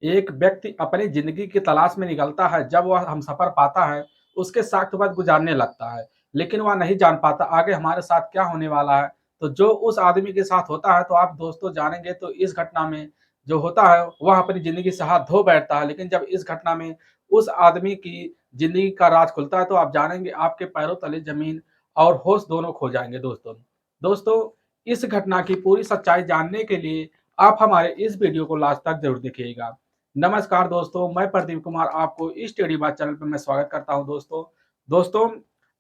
एक व्यक्ति अपनी ज़िंदगी की तलाश में निकलता है, जब वह हमसफ़र पाता है, उसके साथ वक़्त गुज़ारने लगता है। लेकिन वह नहीं जान पाता आगे हमारे साथ क्या होने वाला है। तो जो उस आदमी के साथ होता है, तो आप दोस्तों जानेंगे तो इस घटना में जो होता है, वह अपनी ज़िंदगी से हाथ धो बैठता है। लेकिन जब इस घटना में उस आदमी की ज़िंदगी का राज खुलता है, तो आप जानेंगे आपके पैरों तले ज़मीन और होश दोनों खो जाएँगे दोस्तों। दोस्तों, इस घटना की पूरी सच्चाई जानने के लिए आप हमारे इस वीडियो को लास्ट तक ज़रूर देखिएगा। नमस्कार दोस्तों, मैं प्रदीप कुमार आपको इस टेढ़ी बात चैनल पे मैं स्वागत करता हूँ दोस्तों। दोस्तों,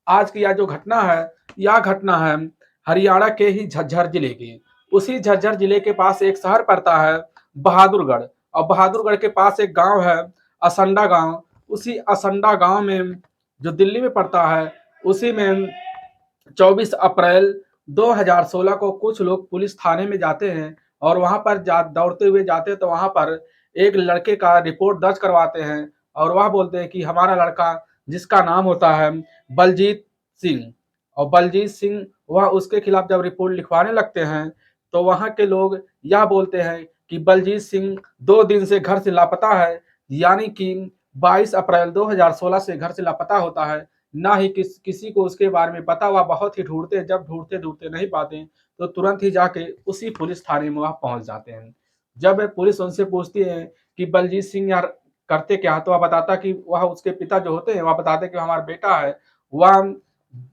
आज की यह जो घटना है, यह घटना है हरियाणा के ही झज्जर जिले की। उसी झज्जर जिले के पास एक शहर पड़ता है बहादुरगढ़, और बहादुरगढ़ के पास एक गाँव है असंडा गाँव। उसी असंडा गाँव में जो दिल्ली में पड़ता है, उसी में 24 अप्रैल 2016 को कुछ लोग पुलिस थाने में जाते हैं और वहां पर दौड़ते हुए जाते हैं, तो वहां पर एक लड़के का रिपोर्ट दर्ज करवाते हैं और वह बोलते हैं कि हमारा लड़का, जिसका नाम होता है बलजीत सिंह, और बलजीत सिंह वह उसके खिलाफ जब रिपोर्ट लिखवाने लगते हैं, तो वहां के लोग यह बोलते हैं कि बलजीत सिंह 2 दिन से घर से लापता है। यानी कि 22 अप्रैल 2016 से घर से लापता होता है। ना ही किसी को उसके बारे में पता। हुआ बहुत ही ढूंढते हैं, जब ढूंढते ढूंढते नहीं पाते, तो तुरंत ही जाके उसी पुलिस थाने में वह पहुंच जाते हैं। जब पुलिस उनसे पूछती है कि बलजीत सिंह यार करते क्या, तो वह बताता कि वह उसके पिता जो होते हैं, वह बताते कि हमारा बेटा है, वह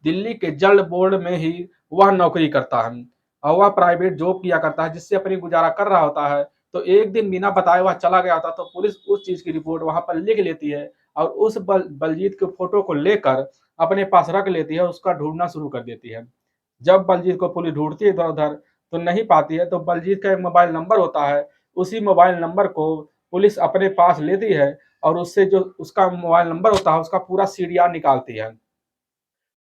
दिल्ली के जल बोर्ड में ही वह नौकरी करता है और वह प्राइवेट जॉब किया करता है, जिससे अपनी गुजारा कर रहा होता है। तो एक दिन बिना बताए वह चला गया होता, तो पुलिस उस चीज की रिपोर्ट वहां पर लिख लेती है और उस बलजीत के फोटो को लेकर अपने पास रख लेती है और उसका ढूंढना शुरू कर देती है। जब बलजीत को पुलिस ढूंढती है इधर उधर, तो नहीं पाती है, तो बलजीत का एक मोबाइल नंबर होता है, उसी मोबाइल नंबर को पुलिस अपने पास लेती है और उससे जो उसका मोबाइल नंबर होता है, उसका पूरा सीडीआर निकालती है।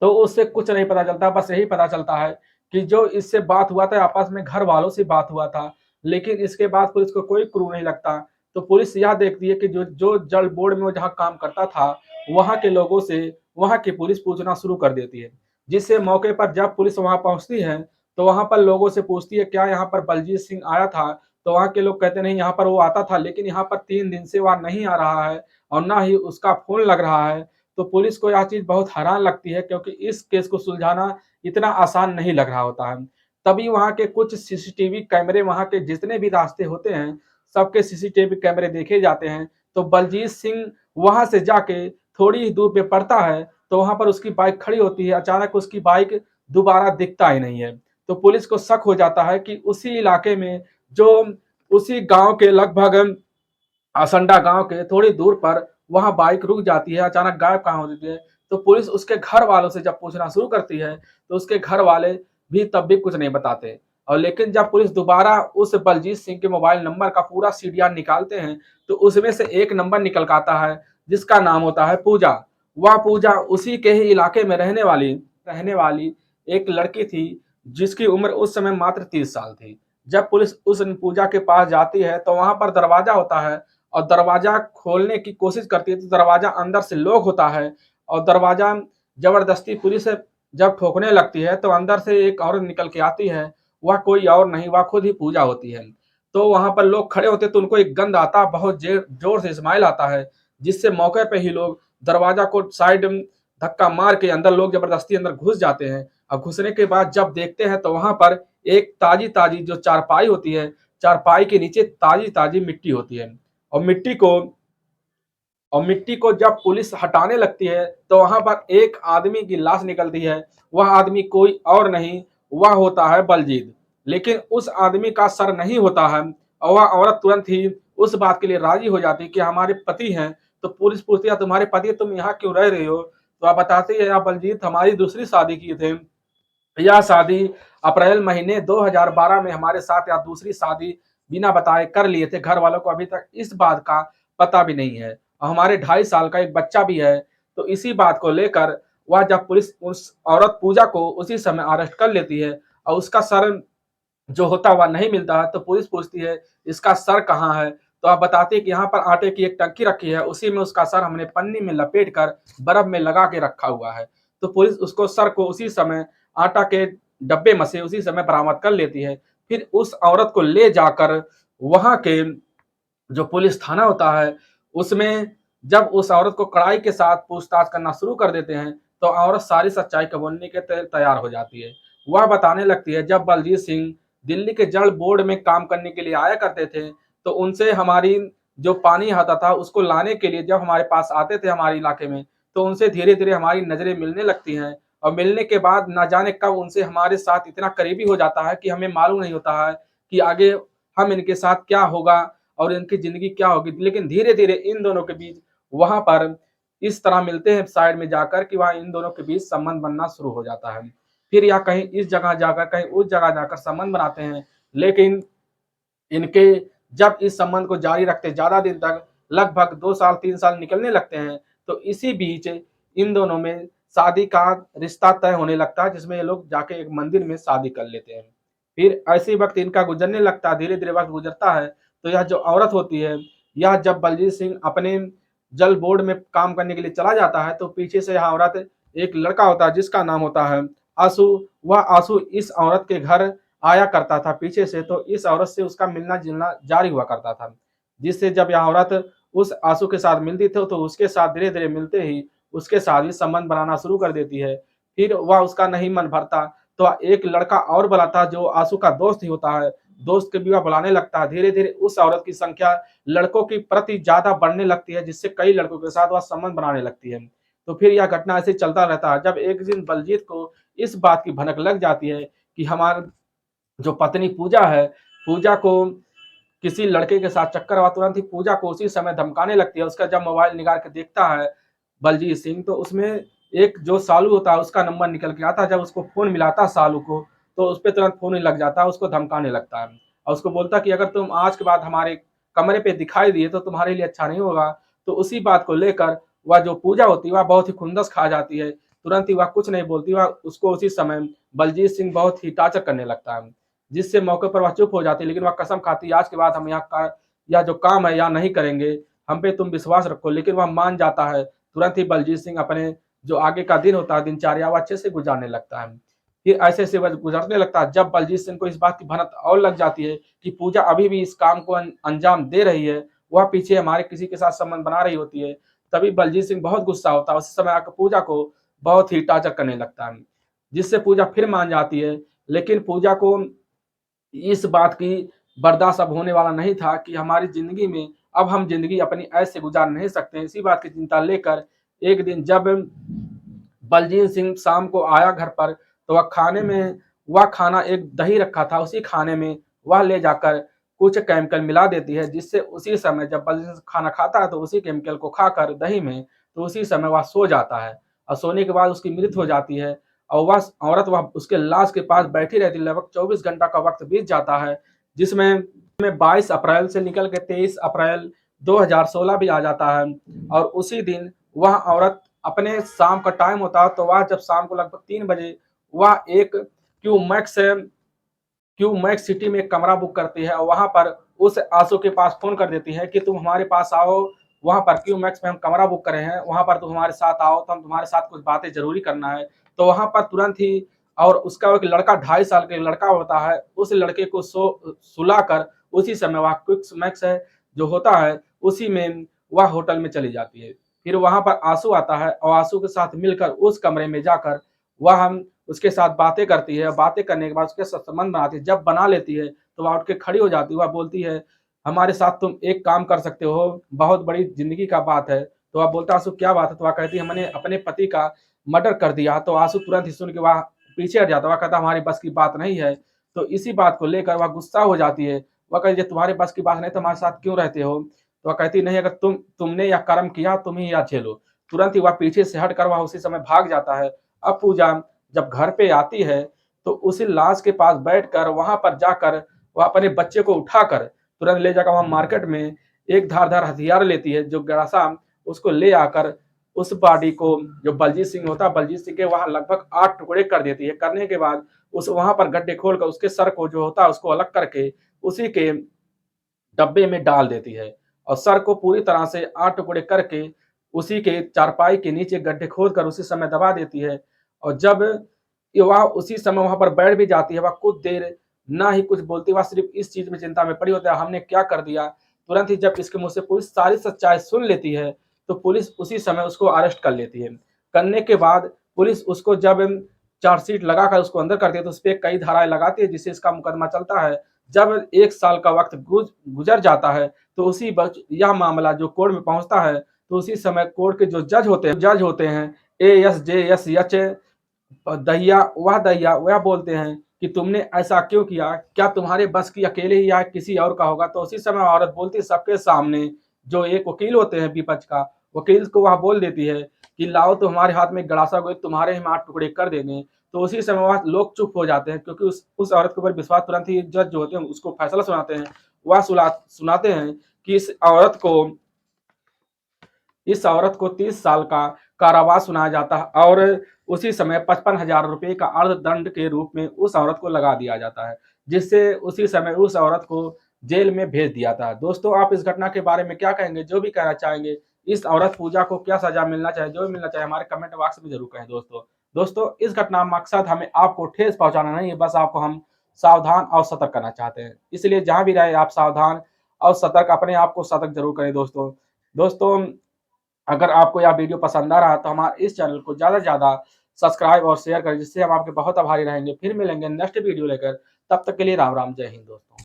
तो उससे कुछ नहीं पता चलता, बस यही पता चलता है कि जो इससे बात हुआ था आपस में घर वालों से बात हुआ था। लेकिन इसके बाद पुलिस को कोई क्लू नहीं लगता। तो पुलिस यह देखती है कि जो जो जल बोर्ड में वो जहाँ काम करता था, वहाँ के लोगों से वहाँ की पुलिस पूछना शुरू कर देती है। जिससे मौके पर जब पुलिस वहाँ पहुँचती है, तो वहाँ पर लोगों से पूछती है क्या यहाँ पर बलजीत सिंह आया था? तो वहाँ के लोग कहते नहीं, यहाँ पर वो आता था, लेकिन यहाँ पर 3 दिन से वह नहीं आ रहा है और ना ही उसका फोन लग रहा है। तो पुलिस को यह चीज़ बहुत हैरान लगती है, क्योंकि इस केस को सुलझाना इतना आसान नहीं लग रहा होता है। तभी वहाँ के कुछ सीसीटीवी कैमरे, वहाँ के जितने भी रास्ते होते हैं, सबके सीसीटीवी कैमरे देखे जाते हैं। तो बलजीत सिंह वहाँ से जाके थोड़ी ही दूर पे पड़ता है, तो वहाँ पर उसकी बाइक खड़ी होती है। अचानक उसकी बाइक दोबारा दिखता ही नहीं है। तो पुलिस को शक हो जाता है कि उसी इलाके में, जो उसी गाँव के लगभग असंडा गाँव के थोड़ी दूर पर वहाँ बाइक रुक जाती है, अचानक गायब कहाँ हो जाती है। तो पुलिस उसके घर वालों से जब पूछना शुरू करती है, तो उसके घर वाले भी तब भी कुछ नहीं बताते। और लेकिन जब पुलिस दोबारा उस बलजीत सिंह के मोबाइल नंबर का पूरा सीडीआर निकालते हैं, तो उसमें से एक नंबर निकल के आता है, जिसका नाम होता है पूजा। वह पूजा उसी के ही इलाके में रहने वाली एक लड़की थी, जिसकी उम्र उस समय मात्र 30 साल थी। जब पुलिस उस पूजा के पास जाती है, तो वहाँ पर दरवाज़ा होता है और दरवाजा खोलने की कोशिश करती है, तो दरवाजा अंदर से लॉक होता है और दरवाजा जबरदस्ती पुलिस जब ठोकने लगती है, तो अंदर से एक औरत निकल के आती है। वह कोई और नहीं, वह खुद ही पूजा होती है। तो वहां पर लोग खड़े होते, तो उनको एक गंध आता, बहुत जोर से स्माइल आता है, जिससे मौके पे ही लोग दरवाजा को साइड धक्का मार के अंदर लोग जबरदस्ती अंदर घुस जाते हैं। और घुसने के बाद जब देखते हैं, तो वहां पर एक ताजी ताजी जो चारपाई होती है, चारपाई के नीचे ताजी ताजी मिट्टी होती है। और मिट्टी को और मिट्टी को जब पुलिस हटाने लगती है, तो वहां पर एक आदमी की लाश निकलती है। वह आदमी कोई और नहीं, वह होता है बलजीत। लेकिन उस आदमी का सर नहीं होता है और वह औरत तुरंत ही उस बात के लिए राजी हो जाती है कि हमारे पति हैं। तो पुलिस पूछती है तुम्हारे पति, तुम यहाँ क्यों रह रही हो? तो आप बताते हैं, आप बलजीत हमारी दूसरी शादी की थे। यह शादी अप्रैल महीने 2012 में हमारे साथ, या दूसरी शादी बिना बताए कर लिए थे। घर वालों को अभी तक इस बात का पता भी नहीं है और हमारे 2.5 साल का एक बच्चा भी है। तो इसी बात को लेकर वह जब पुलिस उस औरत पूजा को उसी समय अरेस्ट कर लेती है और उसका सर जो होता हुआ नहीं मिलता है, तो पुलिस पूछती है इसका सर कहाँ है? तो आप बताते हैं कि यहाँ पर आटे की एक टंकी रखी है, उसी में उसका सर हमने पन्नी में लपेट कर बर्फ में लगा के रखा हुआ है। तो पुलिस उसको सर को उसी समय आटा के डब्बे में से उसी समय बरामद कर लेती है। फिर उस औरत को ले जाकर वहाँ के जो पुलिस थाना होता है, उसमें जब उस औरत को कड़ाई के साथ पूछताछ करना शुरू कर देते हैं, तो औरत सारी सच्चाई को बोलने के तैयार हो जाती है। वह बताने लगती है, जब बलजीत सिंह दिल्ली के जल बोर्ड में काम करने के लिए आया करते थे, तो उनसे हमारी जो पानी आता था उसको लाने के लिए जब हमारे पास आते थे हमारे इलाके में, तो उनसे धीरे-धीरे हमारी नज़रें मिलने लगती हैं और मिलने के बाद ना जाने कब उनसे हमारे साथ इतना करीबी हो जाता है कि हमें मालूम नहीं होता है कि आगे हम इनके साथ क्या होगा और इनकी ज़िंदगी क्या होगी। लेकिन धीरे-धीरे इन दोनों के बीच वहाँ पर इस तरह मिलते हैं साइड में जाकर कि वहाँ इन दोनों के बीच संबंध बनना शुरू हो जाता है। फिर या कहीं इस जगह जाकर, कहीं उस जगह जाकर संबंध बनाते हैं। लेकिन इनके जब इस संबंध को जारी रखते ज़्यादा दिन तक लगभग 2 साल 3 साल निकलने लगते हैं, तो इसी बीच इन दोनों में शादी का रिश्ता तय होने लगता है, जिसमें ये लोग जाके एक मंदिर में शादी कर लेते हैं। फिर ऐसे वक़्त इनका गुज़रने लगता है, धीरे-धीरे वक़्त गुज़रता है, तो यह जो औरत होती है, यह जब बलजीत सिंह अपने जल बोर्ड में काम करने के लिए चला जाता है, तो पीछे से यह औरत एक लड़का होता है जिसका नाम होता है आशु। वह आशु इस औरत के घर आया करता था पीछे से, तो इस औरत से उसका मिलना-जुलना जारी हुआ करता था। जिससे जब यह औरत उस आशु के साथ मिलती थी, तो उसके साथ धीरे-धीरे मिलते ही उसके साथ भी संबंध बनाना शुरू कर देती है। फिर वह उसका नहीं मन भरता, तो एक लड़का और बुलाता जो आशु का दोस्त ही होता है, दोस्त के भी वह बुलाने लगता है। धीरे-धीरे उस औरत की संख्या लड़कों की प्रति ज़्यादा बढ़ने लगती है, जिससे कई लड़कों के साथ वह संबंध बनाने लगती है। तो फिर यह घटना ऐसे ही चलता रहता है। जब एक दिन बलजीत को इस बात की भनक लग जाती है कि हमारा जो पत्नी पूजा है, पूजा को किसी लड़के के साथ चक्कर हुआ, तुरंत ही पूजा को उसी समय धमकाने लगती है। उसका जब मोबाइल निकाल के देखता है बलजीत सिंह, तो उसमें एक जो सालू होता है उसका नंबर निकल के आता है। जब उसको फ़ोन मिलाता है सालू को, तो उसपे तुरंत फ़ोन ही लग जाता है, उसको धमकाने लगता है और उसको बोलता है कि अगर तुम आज के बाद हमारे कमरे पे दिखाई दिए तो तुम्हारे लिए अच्छा नहीं होगा। तो उसी बात को लेकर वह जो पूजा होती है, वह बहुत ही खुंदस खा जाती है। तुरंत ही वह कुछ नहीं बोलती, वह उसको उसी समय बलजीत सिंह बहुत ही टॉर्चर करने लगता है। जिससे मौके पर वह चुप हो जाती है, लेकिन वह कसम खाती है आज के बाद हम यहाँ का यह जो काम है यहाँ नहीं करेंगे, हम पे तुम विश्वास रखो। लेकिन वह मान जाता है। तुरंत ही बलजीत सिंह अपने जो आगे का दिन होता है, दिनचर्या वो अच्छे से गुज़ारने लगता है। फिर ऐसे-ऐसे वक़्त गुज़रने लगता है, जब बलजीत सिंह को इस बात की भनक और लग जाती है कि पूजा अभी भी इस काम को अंजाम दे रही है, वह पीछे हमारे किसी के साथ संबंध बना रही होती है। तभी बलजीत सिंह बहुत गुस्सा होता है, उसी समय आकर पूजा को बहुत ही टॉर्चर करने लगता है, जिससे पूजा फिर मान जाती है। लेकिन पूजा को इस बात की बर्दाश्त अब होने वाला नहीं था कि हमारी ज़िंदगी में अब हम ज़िंदगी अपनी ऐसे गुज़ार नहीं सकते हैं। इसी बात की चिंता लेकर एक दिन जब बलजीत सिंह शाम को आया घर पर, तो वह खाना एक दही रखा था, उसी खाने में वह ले जाकर कुछ केमिकल मिला देती है, जिससे उसी समय जब बलजीत सिंह खाना खाता है, तो उसी केमिकल को खाकर दही में, तो उसी समय वह सो जाता है और सोने के बाद उसकी मृत्यु हो जाती है और वह उसके लाश के पास बैठी रहती है। लगभग 24 घंटा का वक़्त बीत जाता है, जिसमें 22 अप्रैल से निकल के 23 अप्रैल 2016 भी आ जाता है और उसी दिन वह औरत अपने शाम का टाइम होता है, तो वह जब शाम को लगभग 3 बजे वह एक Q max Q max city में एक कमरा बुक करती है और वहाँ पर उस आशु के पास फ़ोन कर देती है कि तुम हमारे पास आओ, वहाँ पर क्यू मैक्स में हम कमरा बुक करे हैं, वहाँ पर तुम हमारे साथ आओ, तो हम तुम्हारे साथ कुछ बातें ज़रूरी करना है। तो वहाँ पर तुरंत ही और उसका एक लड़का 2.5 साल का लड़का होता है, उस लड़के को सुलाकर उसी समय वह क्विक मैक्स है जो होता है, उसी में वह होटल में चली जाती है। फिर वहाँ पर आशु आता है और आशु के साथ मिलकर उस कमरे में जाकर वह हम उसके साथ बातें करती है, बातें करने के बाद उसके साथ संबंध बनाती है। जब बना लेती है, तो वह उठ के खड़ी हो जाती है, वह बोलती है, "हमारे साथ तुम एक काम कर सकते हो, बहुत बड़ी ज़िंदगी का बात है।" तो वह बोलता है, "आशु क्या बात है?" तो वह कहती है, "मैंने अपने पति का मर्डर कर दिया।" तो आशु तुरंत ही सुन के वह पीछे हट जाता है, वह कहता है, "हमारे बस की बात नहीं है।" तो इसी बात को लेकर वह गुस्सा हो जाती है। वह कहती है, "तुम्हारे बस की बात नहीं तो हमारे साथ क्यों रहते हो?" तो वह कहती है, "नहीं, अगर तुमने यह कर्म किया, तुम ही यह झेलो।" तुरंत ही वह पीछे से हटकर वह उसी समय भाग जाता है। अब पूजा जब घर पे आती है, तो उसी लाश के पास बैठकर वहाँ पर जाकर वह अपने बच्चे को उठाकर तुरंत ले जाकर वहाँ मार्केट में एक धारदार हथियार लेती है, जो गरासा उसको ले आकर उस बॉडी को जो बलजीत सिंह होता है, बलजीत सिंह के वहाँ लगभग 8 टुकड़े कर देती है। करने के बाद उस वहाँ पर गड्ढे खोलकर उसके सर को जो होता है उसको अलग करके उसी के डब्बे में डाल देती है और सर को पूरी तरह से 8 टुकड़े करके उसी के चारपाई के नीचे गड्ढे खोदकर उसी समय दबा देती है और जब वह उसी समय वहाँ पर बैठ भी जाती है, वह कुछ देर ना ही कुछ बोलती, वह सिर्फ़ इस चीज़ में चिंता में पड़ी होती है, हमने क्या कर दिया? तुरंत ही जब इसके मुँह से पुलिस सारी सच्चाई सुन लेती है, तो पुलिस उसी समय उसको अरेस्ट कर लेती है। करने के बाद पुलिस उसको जब चार्जशीट लगाकर उसको अंदर करती है, तो उसपे कई धाराएँ लगाती है, जिससे इसका मुकदमा चलता है। जब 1 साल का वक़्त गुज़र जाता है, तो उसी वक़्त यह मामला जो कोर्ट में पहुँचता है, तो उसी समय कोर्ट के जो जज होते हैं, एएस, जेएस, एच दहिया वह बोलते हैं कि तुमने ऐसा क्यों किया? क्या तुम्हारे बस की अकेले ही या किसी और का होगा? तो उसी समय औरत बोलती है सबके सामने, जो एक वकील होते हैं विपक्ष का, वकील को वह बोल देती है कि लाओ तो हमारे हाथ में गड़ासा कोई तुम्हारे ही 8 टुकड़े कर देंगे। तो उसी समय वह लोग चुप हो जाते हैं, क्योंकि उस औरत के ऊपर विश्वास तुरंत ही जज जो होते हैं उसको फैसला सुनाते हैं। वह सुनाते हैं कि इस औरत को 30 साल का कारावास सुनाया जाता है और उसी समय 55,000 रुपए का अर्थदंड के रूप में उस औरत को लगा दिया जाता है, जिससे उसी समय उस औरत को जेल में भेज दिया था। दोस्तों, आप इस घटना के बारे में क्या कहेंगे? जो भी कहना चाहेंगे, इस औरत पूजा को क्या सज़ा मिलना चाहिए? जो भी मिलना चाहिए हमारे कमेंट बॉक्स में ज़रूर कहें दोस्तों। दोस्तों, इस घटना का मकसद हमें आपको ठेस पहुँचाना नहीं है, बस आपको हम सावधान और सतर्क करना चाहते हैं। इसलिए जहाँ भी रहें आप सावधान और सतर्क अपने आप को सतर्क ज़रूर करें दोस्तों। दोस्तों, अगर आपको यह वीडियो पसंद आ रहा है तो हमारे इस चैनल को ज़्यादा से ज़्यादा सब्सक्राइब और शेयर करें, जिससे हम आपके बहुत आभारी रहेंगे। फिर मिलेंगे नेक्स्ट वीडियो लेकर, तब तक के लिए राम राम, जय हिंद दोस्तों।